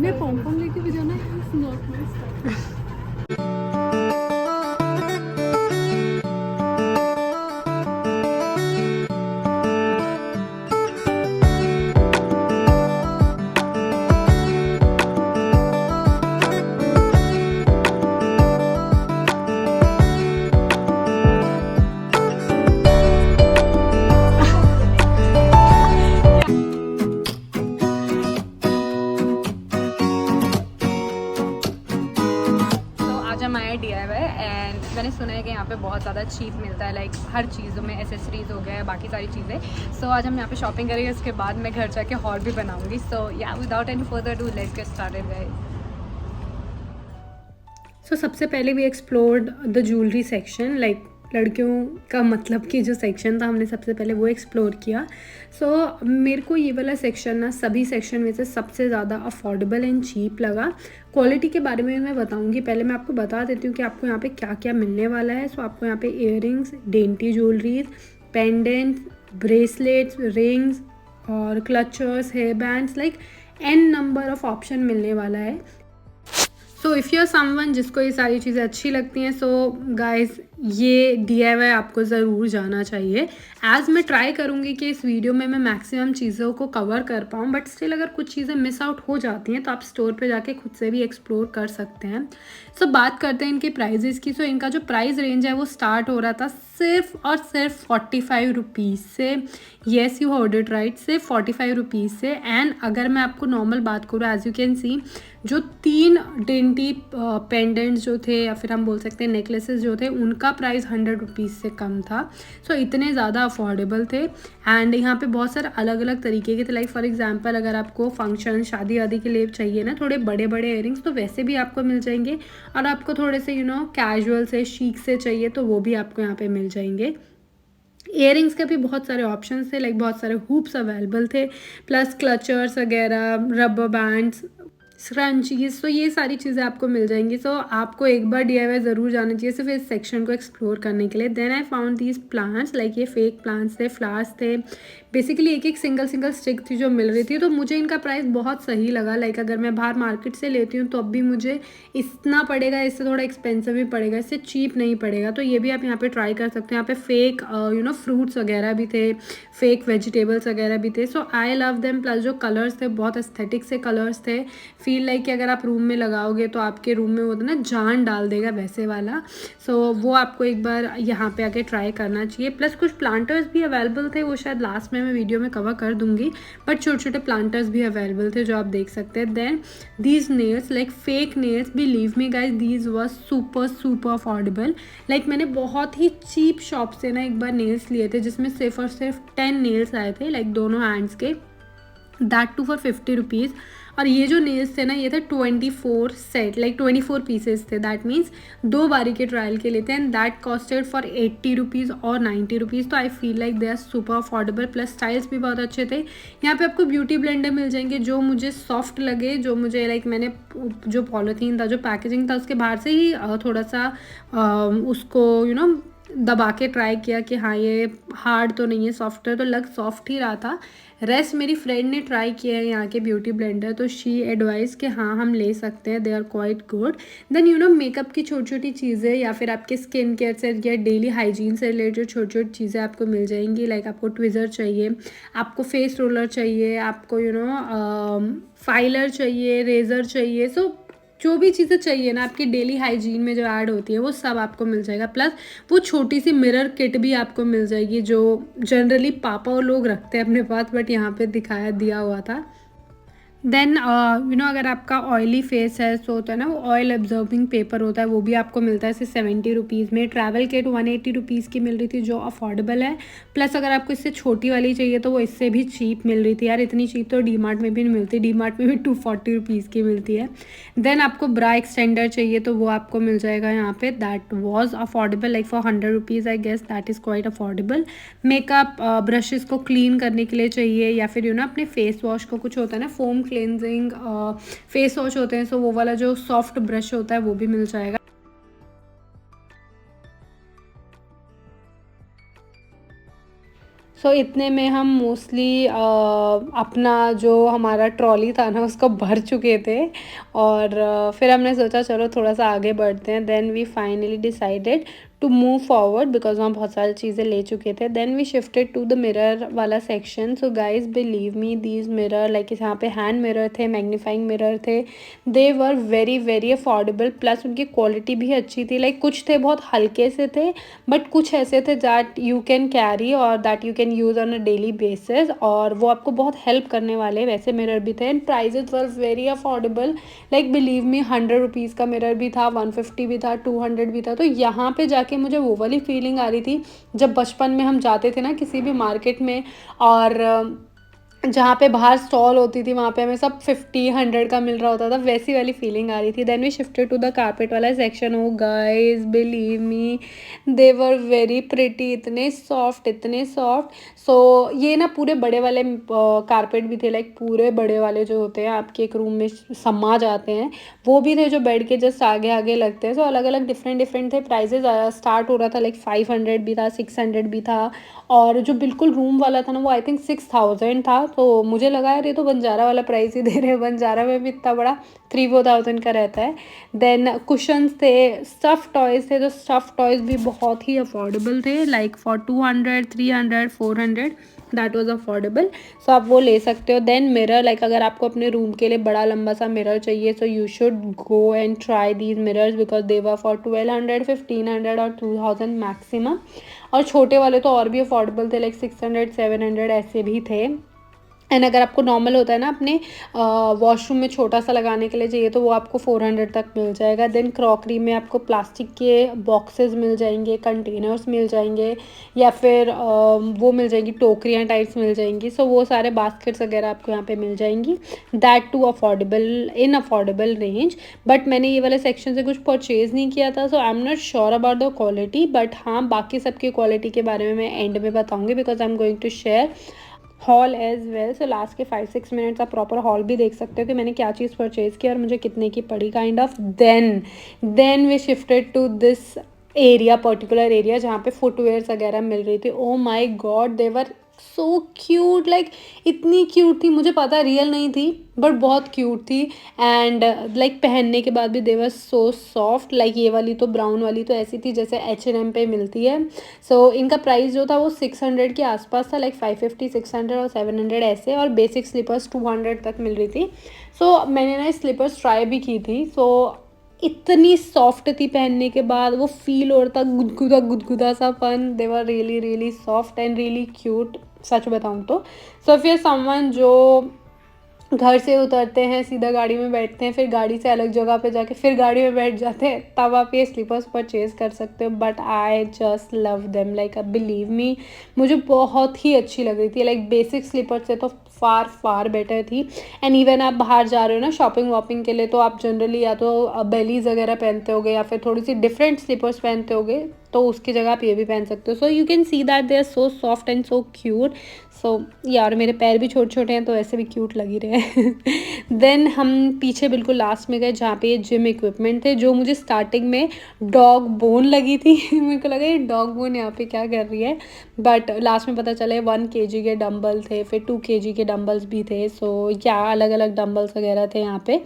मैं पॉम पॉम लेके भी जाना है, it's not my style. And मैंने सुना है कि यहाँ पे बहुत ज़्यादा चीप मिलता है, लाइक हर चीज़ों में, एसेसरीज हो गया, बाकी सारी चीज़ें। सो आज हम यहाँ पे शॉपिंग करेंगे, उसके बाद मैं घर जाके हॉल भी बनाऊंगी। So yeah without any further do let's get started guys. So सबसे पहले we explored the jewellery section, like लड़कियों का मतलब कि जो सेक्शन था हमने सबसे पहले वो एक्सप्लोर किया। सो मेरे को ये वाला सेक्शन ना सभी सेक्शन में से सबसे ज़्यादा अफोर्डेबल एंड चीप लगा। क्वालिटी के बारे में मैं बताऊंगी, पहले मैं आपको बता देती हूँ कि आपको यहाँ पे क्या क्या मिलने वाला है। सो आपको यहाँ पे earrings, dainty jewelleries, pendants, bracelets, rings और clutchers, hair bands, like an number of option मिलने वाला है। So if you are someone जिसको ये सारी चीज़ें अच्छी लगती हैं, सो गाइस ये DIY आपको ज़रूर जाना चाहिए। एज़ मैं ट्राई करूँगी कि इस वीडियो में मैं मैक्सिमम चीज़ों को कवर कर पाऊँ, बट स्टिल अगर कुछ चीज़ें मिस आउट हो जाती हैं तो आप स्टोर पे जाके खुद से भी एक्सप्लोर कर सकते हैं। सो बात करते हैं इनके प्राइजेस की। सो इनका जो प्राइस रेंज है वो स्टार्ट हो रहा था सिर्फ और सिर्फ 45 रुपीज़ से। Yes you heard it right, सिर्फ 45 रुपीज़ से। एंड अगर मैं आपको नॉर्मल बात करूँ, एज यू कैन सी, जो 3 डेंटी पेंडेंट्स जो थे या फिर हम बोल सकते हैं नेकलेसेस जो थे, उनका प्राइस 100 रुपीज़ से कम था। सो इतने ज़्यादा अफोर्डेबल थे। एंड यहाँ पे बहुत सारे अलग अलग तरीके के थे, लाइक फॉर एग्जांपल अगर आपको फंक्शन, शादी वादी के लिए चाहिए ना थोड़े बड़े बड़े इयरिंग्स, तो वैसे भी आपको मिल जाएंगे। और आपको थोड़े से कैजुअल से, शीक से चाहिए तो वो भी आपको यहाँ पे मिल जाएंगे। इयरिंग्स के भी बहुत सारे ऑप्शंस थे, लाइक बहुत सारे हुप्स अवेलेबल थे, प्लस क्लचर्स वगैरह, रबर बैंड्स, स्क्रंचीज। तो ये सारी चीज़ें आपको मिल जाएंगी। सो आपको एक बार DIY ज़रूर जाना चाहिए सिर्फ इस सेक्शन को एक्सप्लोर करने के लिए। Then I found these plants, like ये फेक प्लांट्स थे, फ्लावर्स थे, बेसिकली एक एक सिंगल सिंगल स्टिक थी जो मिल रही थी। तो मुझे इनका प्राइस बहुत सही लगा। लाइक अगर मैं बाहर मार्केट से लेती हूँ तो अब भी मुझे इतना पड़ेगा, इससे थोड़ा एक्सपेंसिव ही पड़ेगा, इससे चीप नहीं पड़ेगा। तो ये भी आप यहाँ पे ट्राई कर सकते हैं। यहाँ पे फेक फ्रूट्स वगैरह भी थे, फेक वेजिटेबल्स वगैरह भी थे। सो आई लव देम। प्लस जो कलर्स थे बहुत एस्थेटिक से कलर्स थे, फील लाइक कि अगर आप रूम में लगाओगे तो आपके रूम में वो ना जान डाल देगा, वैसे वाला। सो वो आपको एक बार यहाँ पे आके ट्राई करना चाहिए। प्लस कुछ प्लांटर्स भी अवेलेबल थे, वो शायद लास्ट में मैं वीडियो में कवर कर दूंगी, बट छोटे छोटे प्लांटर्स भी अवेलेबल थे जो आप देख सकते हैं। Then these nails, like fake nails, believe me guys, these was super super affordable. Like मैंने बहुत ही चीप शॉप से ना एक बार नेल्स लिए थे जिसमें सिर्फ और सिर्फ 10 नेल्स आए थे, लाइक दोनों हैंड्स के, दैट टू फॉर 50 रुपीज़। और ये जो नेल्स थे ना ये थे 24 सेट, लाइक 24 पीसेस थे, दैट मीन्स 2 बारी के ट्रायल के लिए थे। And that costed for 80 rupees और 90 रुपीज़। तो I feel like they are super affordable. Plus styles भी बहुत अच्छे थे। यहाँ पे आपको ब्यूटी ब्लेंडर मिल जाएंगे जो मुझे सॉफ्ट लगे, जो मुझे लाइक मैंने जो पॉलीथीन था, जो पैकेजिंग था, उसके बाहर से ही थोड़ा सा उसको दबा के ट्राई किया कि हाँ ये हार्ड तो नहीं है, सॉफ्ट है, तो लग सॉफ्ट ही रहा था। रेस्ट मेरी फ्रेंड ने ट्राई किया है यहाँ के ब्यूटी ब्लेंडर, तो शी एडवाइस कि हाँ हम ले सकते हैं, they are quite good. Then makeup की छोटी छोटी चीज़ें या फिर आपके स्किन केयर से या डेली हाइजीन से रिलेटेड छोटी छोटी चीज़ें आपको मिल जाएंगी। लाइक आपको ट्विज़र चाहिए, आपको फेस रोलर चाहिए, आपको फाइलर चाहिए, रेज़र चाहिए। सो जो भी चीज़ें चाहिए ना आपकी डेली हाइजीन में जो ऐड होती है वो सब आपको मिल जाएगा। प्लस वो छोटी सी मिरर किट भी आपको मिल जाएगी जो जनरली पापा और लोग रखते हैं अपने पास, बट यहाँ पे दिया हुआ था। देन अगर आपका ऑयली फेस है, सो होता है ना वो ऑयल एब्जॉर्बिंग पेपर होता है, वो भी आपको मिलता है इसे 70 रुपीज़ में। ट्रैवल किट 180 रुपीज़ की मिल रही थी जो अफोर्डेबल है। प्लस अगर आपको इससे छोटी वाली चाहिए तो वो इससे भी चीप मिल रही थी। यार इतनी चीप तो DMart में भी नहीं मिलती, DMart में भी 240 रुपीज़ की मिलती है। देन आपको ब्रा एक्सटेंडर चाहिए तो वो आपको मिल जाएगा यहाँ पे, that was affordable, like for 100 rupees I guess, that is quite affordable. Makeup brushes को क्लीन करने के लिए चाहिए, या फिर अपने फेस वॉश को, कुछ होता है ना फोम क्लेंजिंग फेस वॉश होते हैं, सो वो वाला जो सॉफ्ट ब्रश होता है वो भी मिल जाएगा। सो इतने में हम मोस्टली अपना जो हमारा ट्रॉली था ना उसको भर चुके थे। और फिर हमने सोचा चलो थोड़ा सा आगे बढ़ते हैं। Then we finally decided to move forward because वहाँ बहुत सारी चीज़ें ले चुके थे। Then we shifted to the mirror वाला सेक्शन। So guys believe me these mirror like यहाँ पे हैंड मिरर थे, मैग्नीफाइंग मिरर थे, they were very very affordable, plus उनकी क्वालिटी भी अच्छी थी। लाइक कुछ थे बहुत हल्के से थे बट कुछ ऐसे थे दैट यू कैन कैरी और that you can use on a daily basis, और वो आपको बहुत हेल्प करने वाले वैसे मिरर भी थे। And prices were very affordable, like believe me 100 rupees का मिरर भी था, 150 भी था, 200 भी था। तो यहाँ पे जाके मुझे वो वाली फीलिंग आ रही थी जब बचपन में हम जाते थे ना किसी भी मार्केट में, और जहाँ पे बाहर स्टॉल होती थी वहाँ पे हमें सब 50-100 का मिल रहा होता था, वैसी वाली फीलिंग आ रही थी। Then we shifted to the carpet वाला सेक्शन। Oh guys believe me they were very pretty, इतने सॉफ्ट इतने सॉफ्ट। सो ये ना पूरे बड़े वाले कारपेट भी थे, लाइक पूरे बड़े वाले जो होते हैं आपके एक रूम में समा जाते हैं, वो भी थे जो बेड के जस्ट आगे आगे लगते हैं। सो अलग अलग डिफरेंट थे। प्राइजेज स्टार्ट हो रहा था लाइक 500 भी था, 600 भी था, और जो बिल्कुल रूम वाला था ना वो आई थिंक 6000 था। तो मुझे लगा यार ये तो बंजारा वाला प्राइस ही दे रहे हैं, बंजारा में भी इतना बड़ा 3-4 thousand का रहता है। देन कुशन्स थे, स्टफ़ टॉयज़ थे, तो स्टफ़ टॉयज़ भी बहुत ही अफोर्डेबल थे, like for 200, 300, 400 that was affordable. So आप वो ले सकते हो। देन मिरर, लाइक अगर आपको अपने रूम के लिए बड़ा लंबा सा मिरर चाहिए so you should go and try these mirrors because they were for 1200, 1500 और 2000 मैक्सिमम। और छोटे वाले तो और भी अफोर्डेबल थे, लाइक 600, 700 ऐसे भी थे। एंड अगर आपको नॉर्मल होता है ना अपने वॉशरूम में छोटा सा लगाने के लिए चाहिए तो वो आपको 400 तक मिल जाएगा। देन क्रॉकरी में आपको प्लास्टिक के बॉक्सेस मिल जाएंगे, कंटेनर्स मिल जाएंगे, या फिर वो मिल जाएंगी, टोकरियाँ टाइप्स मिल जाएंगी। सो वो सारे बास्केट्स वगैरह आपको यहाँ पे मिल जाएंगी, that too affordable, in affordable range. But मैंने ये वाले सेक्शन से कुछ परचेज़ नहीं किया था, so I am not sure about the quality. But हाँ, बाकी सबकी क्वालिटी के बारे में मैं एंड में बताऊँगी because I am going to share haul as well. So last के 5-6 मिनट्स आप प्रॉपर हॉल भी देख सकते हो कि मैंने क्या चीज़ परचेज़ की और मुझे कितने की पड़ी kind of. Then we shifted to this area, particular area जहाँ पे फुटवेयर्स वगैरह मिल रही थी। Oh my god they were so cute, like इतनी क्यूट थी, मुझे पता रियल नहीं थी बट बहुत क्यूट थी। एंड लाइक पहनने के बाद भी दे वर सो सॉफ्ट। लाइक ये वाली तो ब्राउन वाली तो ऐसी थी जैसे H&M पे मिलती है। सो इनका प्राइस जो था वो 600 के आसपास था, लाइक 550, 600 और 700 ऐसे, और बेसिक स्लीपर्स 200 तक मिल रही थी। सो मैंने ना स्लीपर्स ट्राई भी की थी। सो इतनी सॉफ्ट थी, पहनने के बाद वो फील हो रहा था गुदगुदा सा fun. They were really really soft and really cute, सच बताऊँ तो। सो फिर समवन जो घर से उतरते हैं सीधा गाड़ी में बैठते हैं, फिर गाड़ी से अलग जगह पे जाके फिर गाड़ी में बैठ जाते हैं, तब आप ये स्लीपर्स परचेज़ कर सकते हो। But I just love them, like believe मी मुझे बहुत ही अच्छी लग रही थी। लाइक बेसिक स्लीपर्स से तो फार फार बेटर थी। एंड इवन आप बाहर जा रहे हो ना शॉपिंग वॉपिंग के लिए तो आप जनरली या तो बेलीज वगैरह पहनते होगे या फिर थोड़ी सी डिफरेंट स्लीपर्स पहनते होगे, तो उसकी जगह आप ये भी पहन सकते हो। So you can see that they are so soft and so cute. So यार मेरे पैर भी छोटे छोटे हैं तो ऐसे भी क्यूट लग ही रहे हैं। देन हम पीछे बिल्कुल लास्ट में गए जहाँ पे ये जिम इक्विपमेंट थे, जो मुझे स्टार्टिंग में डॉग बोन लगी थी। मेरे को लगा ये डॉग बोन यहाँ पे क्या कर रही है, बट लास्ट में पता चला 1 kg के डम्बल थे, फिर 2 kg के डम्बल्स भी थे। सो या अलग अलग डम्बल्स वगैरह थे यहाँ पे।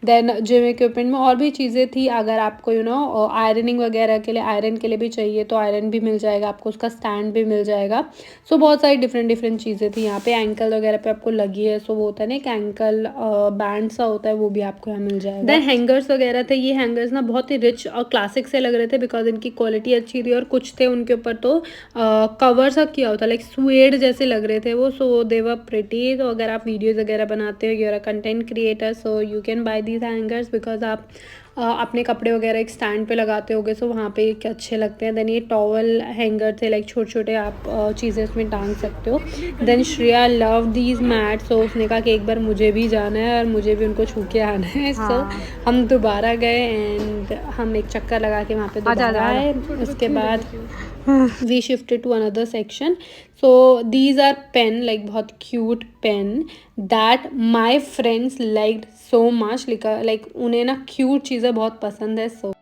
देन जिम इक्विपमेंट में और भी चीज़ें थी, अगर आपको यू नो आयरनिंग वगैरह के लिए, आयरन के लिए भी चाहिए तो आयरन भी मिल जाएगा आपको, उसका स्टैंड भी मिल जाएगा। सो बहुत सारी डिफरेंट चीज़ें थी यहाँ पे। एंकल वगैरह पे आपको लगी है, सो वो होता है ना एक एंकल बैंड सा होता है, वो भी आपको यहाँ मिल जाएगा। देन हैंगर्स वगैरह थे, ये हैंगर्स ना बहुत ही रिच और क्लासिक से लग रहे थे बिकॉज इनकी क्वालिटी अच्छी थी, और कुछ थे उनके ऊपर तो कवर सा किया होता, लाइक स्वेड जैसे लग रहे थे वो। So they were pretty. तो अगर आप वीडियोज़ वगैरह बनाते हो, you are a content creator, so you can buy these hangers because आप अपने कपड़े वगैरह एक स्टैंड पे लगाते होगे, सो वहाँ पे क्या अच्छे लगते हैं। देन ये टॉवल हैंगर थे, लाइक छोटे छोटे आप चीज़ें उसमें टांग सकते हो। Then Shreya love these mat, so उसने कहा कि एक बार मुझे भी जाना है और मुझे भी उनको छू के आना है। सो हम दोबारा गए एंड हम एक चक्कर लगा के वहाँ पे दोबारा आए। उसके बाद we shifted to another section. So these are pen, like बहुत cute pen that my friends liked so much. like उन्हें ना cute चीज़ें बहुत पसंद है। so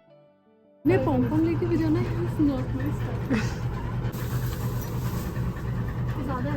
मैं पॉम लेके भी जाना है, इट्स नॉट माय स्टाइल। ज़्यादा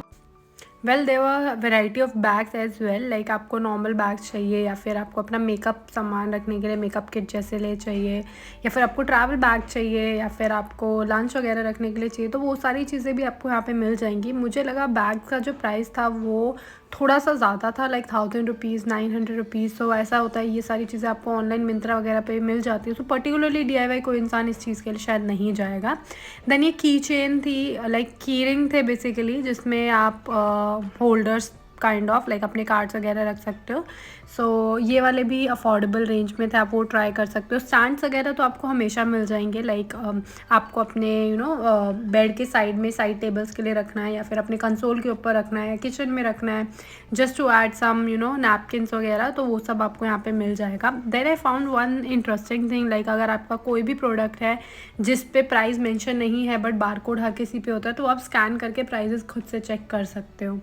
well there variety of bags as well, like आपको नॉर्मल बैग्स चाहिए या फिर आपको अपना मेकअप सामान रखने के लिए मेकअप किट जैसे ले चाहिए, या फिर आपको ट्रैवल बैग चाहिए, या फिर आपको लंच वगैरह रखने के लिए चाहिए, तो वो सारी चीज़ें भी आपको यहाँ पे मिल जाएंगी। मुझे लगा बैग का जो प्राइस था वो थोड़ा सा ज़्यादा था, लाइक 1000 रुपीज़ 900 रुपीज़। तो ऐसा होता है, ये सारी चीज़ें आपको ऑनलाइन मिंत्रा वगैरह पे मिल जाती है। तो पर्टिकुलरली DIY कोई इंसान इस चीज़ के लिए शायद नहीं जाएगा। देन ये की चेन थी, लाइक की रिंग थे बेसिकली, जिसमें आप होल्डर्स काइंड ऑफ लाइक अपने कार्ड्स वगैरह रख सकते हो। सो ये वाले भी अफोर्डेबल रेंज में थे, आप वो ट्राई कर सकते हो। स्टैंड्स वगैरह तो आपको हमेशा मिल जाएंगे, लाइक आपको अपने बेड के साइड में साइड टेबल्स के लिए रखना है, या फिर अपने कंसोल के ऊपर रखना है, किचन में रखना है, just to add some napkins वगैरह, तो वो सब आपको यहाँ पे मिल जाएगा। Then I found one interesting thing, like अगर आपका कोई भी प्रोडक्ट है जिस पे प्राइस मेंशन नहीं है बट बारकोड हर किसी पे होता है, तो आप स्कैन करके प्राइजेस खुद से चेक कर सकते हो।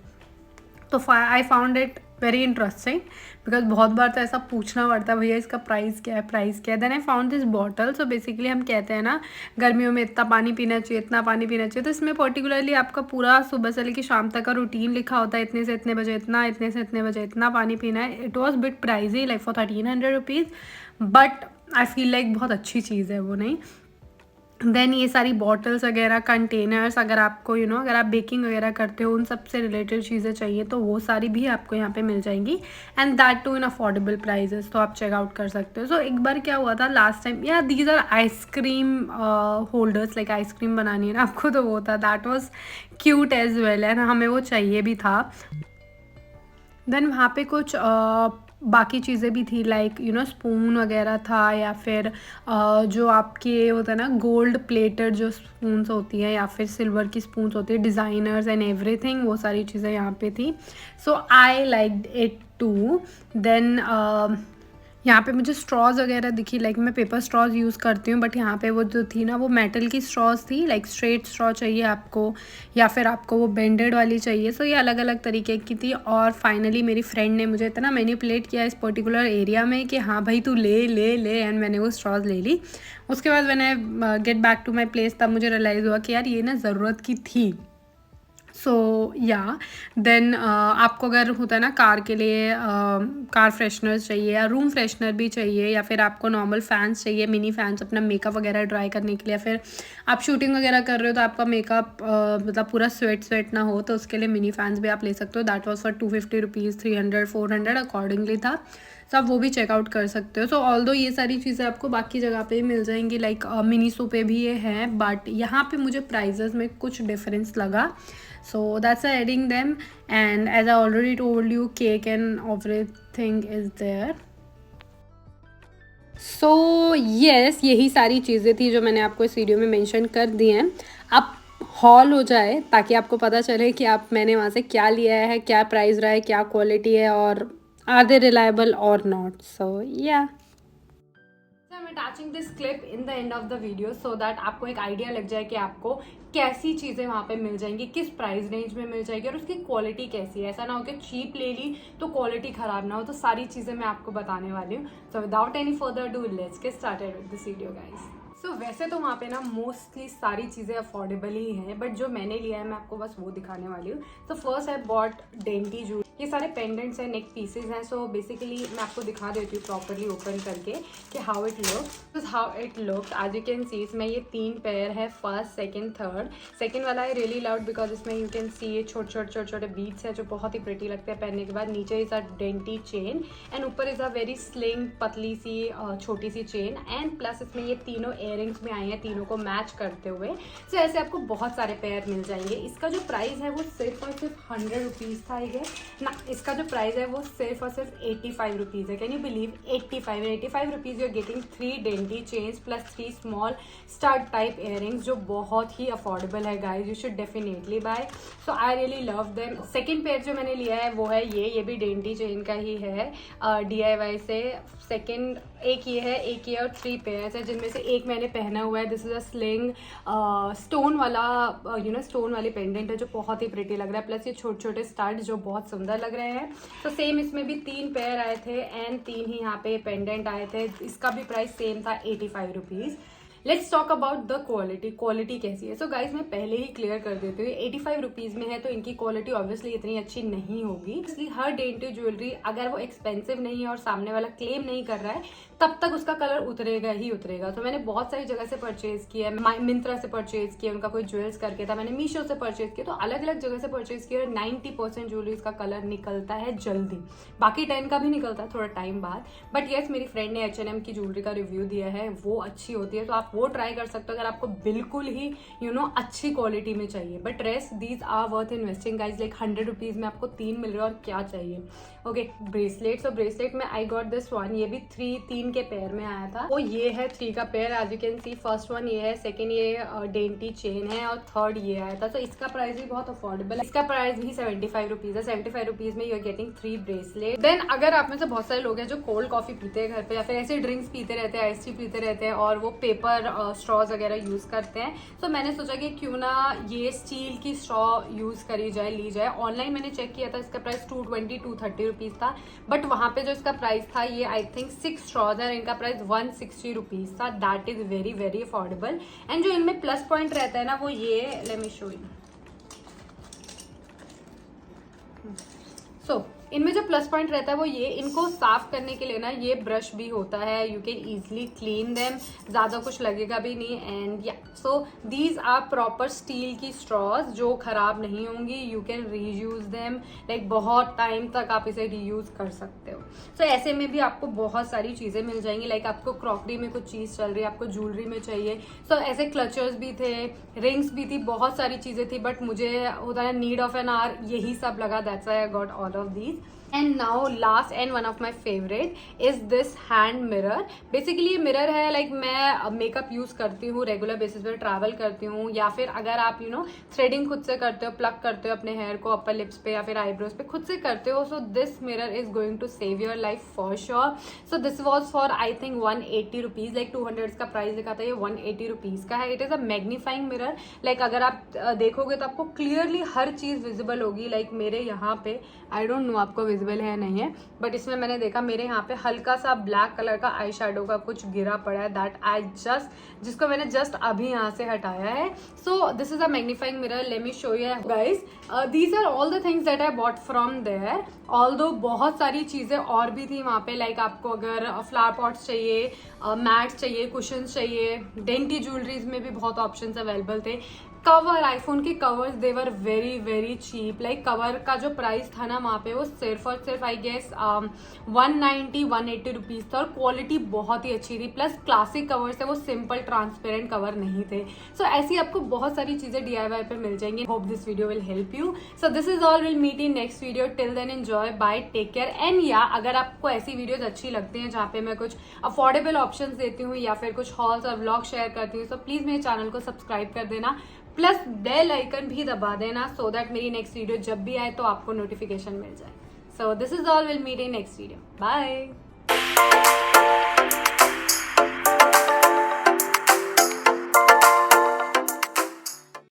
तो I found it very interesting because बहुत बार तो ऐसा पूछना पड़ता है, भैया इसका प्राइस क्या है, प्राइस क्या है। Then I found this bottle. So basically हम कहते हैं ना गर्मियों में इतना पानी पीना चाहिए, इतना पानी पीना चाहिए, तो इसमें पर्टिकुलरली आपका पूरा सुबह से लेकर शाम तक का रूटीन लिखा होता है, इतने से इतने बजे इतना, इतने से इतने बजे इतना पानी पीना है। It was bit pricey like for 1300 rupees, but I feel like बहुत अच्छी चीज़ है वो, नहीं। देन ये सारी बॉटल्स वगैरह, कंटेनर्स, अगर आपको अगर आप बेकिंग वगैरह करते हो, उन सब से रिलेटेड चीज़ें चाहिए तो वो सारी भी आपको यहाँ पे मिल जाएंगी, and that too in affordable prices, तो आप चेकआउट कर सकते हो। सो एक बार क्या हुआ था लास्ट टाइम, या these are ice cream holders, like ice cream बनानी है ना आपको, तो वो था, that was cute as well, and हमें वो चाहिए भी था। देन वहाँ पे कुछ बाकी चीज़ें भी थी, लाइक स्पून वगैरह था, या फिर जो आपके होता है ना गोल्ड प्लेटेड जो स्पून्स होती हैं, या फिर सिल्वर की स्पून्स होती है, डिज़ाइनर्स एंड एवरीथिंग, वो सारी चीज़ें यहाँ पे थी। So I like it too. Then यहाँ पे मुझे स्ट्रॉज वगैरह दिखी, लाइक मैं पेपर स्ट्रॉज यूज़ करती हूँ, बट यहाँ पे वो जो थी ना वो मेटल की स्ट्रॉज थी, लाइक स्ट्रेट स्ट्रॉ चाहिए आपको, या फिर आपको वो बेंडेड वाली चाहिए। सो ये अलग अलग तरीके की थी। और फाइनली मेरी फ्रेंड ने मुझे इतना मैनिपुलेट किया इस पर्टिकुलर एरिया में कि हाँ भाई तू ले ले ले, एंड मैंने वो स्ट्रॉज ले ली। उसके बाद मैंने get back to my place, तब मुझे रियलाइज़ हुआ कि यार ये ना ज़रूरत की थी। सो या देन आपको अगर होता है ना कार के लिए कार फ्रेशनर चाहिए, या रूम फ्रेशनर भी चाहिए, या फिर आपको नॉर्मल फ़ैन्स चाहिए, मिनी फ़ैन्स अपना मेकअप वगैरह ड्राई करने के लिए, या फिर आप शूटिंग वगैरह कर रहे हो तो आपका मेकअप मतलब पूरा स्वेट ना हो, तो उसके लिए मिनी फ़ैन्स भी आप ले सकते हो। That was for 250 rupees, 300 400 accordingly था। तो आप वो भी चेकआउट कर सकते हो। सो ऑल्दो ये सारी चीज़ें आपको बाकी जगह पे भी मिल जाएंगी, लाइक मिनीसो पे भी ये हैं, बट यहाँ पे मुझे प्राइजेस में कुछ डिफरेंस लगा। So that's why adding them, and as I already told you, cake and everything is there. So yes, यही सारी चीज़ें थी जो मैंने आपको इस वीडियो में मेंशन कर दी हैं। अब हॉल हो जाए ताकि आपको पता चले कि मैंने वहाँ से क्या लिया है, क्या प्राइस रहा है, क्या क्वालिटी है, और आर दे रिलायबल और नॉट। सो या I'm attaching this clip in the end of the video so that आपको एक आइडिया लग जाए कि आपको कैसी चीज़ें वहाँ पे मिल जाएंगी, किस प्राइस रेंज में मिल जाएगी, और उसकी क्वालिटी कैसी है। ऐसा ना हो कि चीप ले ली तो क्वालिटी ख़राब ना हो। तो सारी चीज़ें मैं आपको बताने वाली हूँ। So without any further do let's get started with this video guys. So वैसे तो वहाँ पे ना मोस्टली सारी चीज़ें अफोर्डेबल ही हैं, बट जो मैंने लिया है मैं आपको बस वो दिखाने वाली हूँ। तो first I bought dainty joule. ये सारे पेंडेंट्स हैं, नेक पीसेज हैं। सो बेसिकली मैं आपको दिखा देती हूँ प्रॉपरली ओपन करके कि how it looks. As you can see इसमें ये 3 पेयर है, फर्स्ट सेकंड थर्ड। सेकंड वाला आई रियली लव्ड बिकॉज इसमें यू कैन सी ये छोटे छोटे बीड्स है जो बहुत ही प्रिटी लगते हैं पहनने के बाद। नीचे is a dainty chain, and ऊपर इज़ अ वेरी स्लिंग पतली सी छोटी सी चेन, एंड प्लस इसमें ये तीनों इयररिंग्स में आए हैं, तीनों को मैच करते हुए। सो ऐसे आपको बहुत सारे पेयर मिल जाएंगे। इसका जो प्राइस है वो सिर्फ और सिर्फ 100 रुपीज़ था ये ना। इसका जो प्राइस है वो सिर्फ और सिर्फ 85 रुपीज़ है। Can you believe 85 rupees you are getting 3 dainty chains plus 3 small stud type earrings, जो बहुत ही अफोर्डेबल है guys. You should definitely buy. So I really love them. Second pair जो मैंने लिया है वो है ये भी डेंटी चेन का ही है DIY से। सेकेंड एक ये है, एक ये, और 3 पेयर्स है जिनमें से एक मैंने पहना हुआ है। This is a sling stone वाला स्टोन वाली पेंडेंट है जो बहुत ही प्रिटी लग रहा है, प्लस ये छोटे छोटे स्टड जो बहुत सुंदर लग रहे हैं। तो सेम इसमें भी 3 पेयर आए थे एंड 3 ही यहाँ पे पेंडेंट आए थे। इसका भी प्राइस सेम था 85 rupees. Let's talk about the quality कैसी है। सो गाइज मैं पहले ही क्लियर कर देती हूँ, 85 रुपीज में है तो इनकी क्वालिटी ऑब्वियसली इतनी अच्छी नहीं होगी। इसलिए हर डेंटी ज्वेलरी अगर वो एक्सपेंसिव नहीं है और सामने वाला क्लेम नहीं कर रहा है तब तक उसका कलर उतरेगा ही उतरेगा। तो मैंने बहुत सारी जगह से परचेज किया है, मिंत्रा से परचेज किया, उनका कोई ज्वेल्स करके था, मैंने मीशो से परचेज किया, तो अलग अलग जगह से परचेज किया। 90% ज्वेलरीज का कलर निकलता है जल्दी, बाकी 10 का भी निकलता है थोड़ा टाइम बाद। बट येस, मेरी फ्रेंड ने H&M की ज्वेलरी का रिव्यू दिया है, वो अच्छी होती है, तो आप वो ट्राई कर सकते हो अगर आपको बिल्कुल ही अच्छी क्वालिटी में चाहिए। But rest these are worth investing guys, like 100 rupees में आपको 3 मिल रहा है और क्या चाहिए। Okay, bracelet. सो ब्रेसलेट में आई गॉट दिस वन, ये भी 3 के पेयर में आया था। वो ये है 3 का pair, as you can see. First one ये है, सेकंड ये डेंटी चेन है और थर्ड ये आया था। तो इसका प्राइस भी बहुत अफोर्डेबल है, इसका प्राइस भी 75 रुपीज है। 75 रुपीज में you are getting 3 bracelet. Then अगर आप में से बहुत सारे लोग हैं जो कोल्ड कॉफी पीते हैं घर पे या फिर ऐसे ड्रिंक्स पीते रहते हैं, आइस टी पीते रहते हैं और वो पेपर स्ट्रॉज वगैरह यूज करते हैं, तो मैंने सोचा कि क्यों ना ये स्टील की स्ट्रॉ यूज करी जाए, ली जाए। ऑनलाइन मैंने चेक किया था, इसका प्राइस 220-230 रुपीज था, बट वहां पे जो इसका प्राइस था, ये आई थिंक 6 स्ट्रॉज है, इनका प्राइस 160 रुपीज था। That is very very affordable. And जो इनमें प्लस पॉइंट रहता है ना, वो ये, लेट मी शो यू। सो इनमें जो प्लस पॉइंट रहता है वो ये, इनको साफ करने के लिए ना ये ब्रश भी होता है, you can easily clean them, ज्यादा कुछ लगेगा भी नहीं। And yeah so these are proper steel की स्ट्रॉज जो खराब नहीं होंगी, you can reuse them, like बहुत टाइम तक आप इसे रीयूज कर सकते हो। सो ऐसे में भी आपको बहुत सारी चीजें मिल जाएंगी, लाइक आपको क्रॉकरी में कुछ चीज चल रही है, आपको ज्वेलरी में चाहिए, सो ऐसे क्लचर्स भी थे, रिंग्स भी थी, बहुत सारी चीजें थी, बट मुझे होता है नीड ऑफ एन आवर, यही सब लगा, that's why I got all of these. And now last and one of my favourite is this hand mirror. Basically ये मिरर है, लाइक मैं मेकअप यूज करती हूँ रेगुलर बेसिस पे, ट्रैवल करती हूँ, या फिर अगर आप थ्रेडिंग खुद से करते हो, प्लग करते हो अपने हेयर को अपर लिप्स पे या फिर आईब्रोज पे, खुद से करते हो, so this mirror is going to save your life for sure. So this was for I think 180 rupees, like 200 का प्राइस लिखा था, ये 180 रुपीज का है। It is a magnifying mirror, like अगर आप देखोगे तो आपको क्लियरली हर चीज विजिबल होगी। लाइक मेरे यहाँ पे, आई डोंट नो आपको विजिबल है नहीं है, बट इसमें मैंने देखा मेरे यहाँ पे हल्का सा ब्लैक कलर का आई शेडो का कुछ गिरा पड़ा है, दैट आई जिसको मैंने जस्ट अभी यहाँ से हटाया है। So this is a magnifying mirror, let me show you guys. These are all the things that I bought from there. Although बहुत सारी चीजें और भी थी वहाँ पे, लाइक आपको अगर फ्लावर पॉट्स चाहिए, मैट्स चाहिए, कुशंस चाहिए, डेंटी ज्वेलरीज में भी बहुत ऑप्शंस अवेलेबल थे। कवर, आईफोन के covers, they were very very cheap, like cover का जो प्राइस था ना वहाँ पे वो सिर्फ और सिर्फ आई गेस 190-180 रुपीज था, और क्वालिटी बहुत ही अच्छी थी। प्लस क्लासिक कवर्स थे, वो सिंपल ट्रांसपेरेंट कवर नहीं थे। सो ऐसी आपको बहुत सारी चीजें DIY पे मिल जाएंगी। Hope this video will help you. So this is all, will meet in next video. Till then enjoy, bye, take care. And yeah अगर आपको ऐसी वीडियोज अच्छी लगती हैं जहाँ पे मैं कुछ अफोर्डेबल ऑप्शंस देती हूँ या फिर कुछ हॉल्स और व्लॉग शेयर करती हूँ, तो प्लीज मेरे चैनल को सब्सक्राइब कर देना, प्लस बेल आइकन भी दबा देना, सो दैट मेरी नेक्स्ट वीडियो जब भी आए तो आपको नोटिफिकेशन मिल जाए। So this is all, will meet in next video. Bye.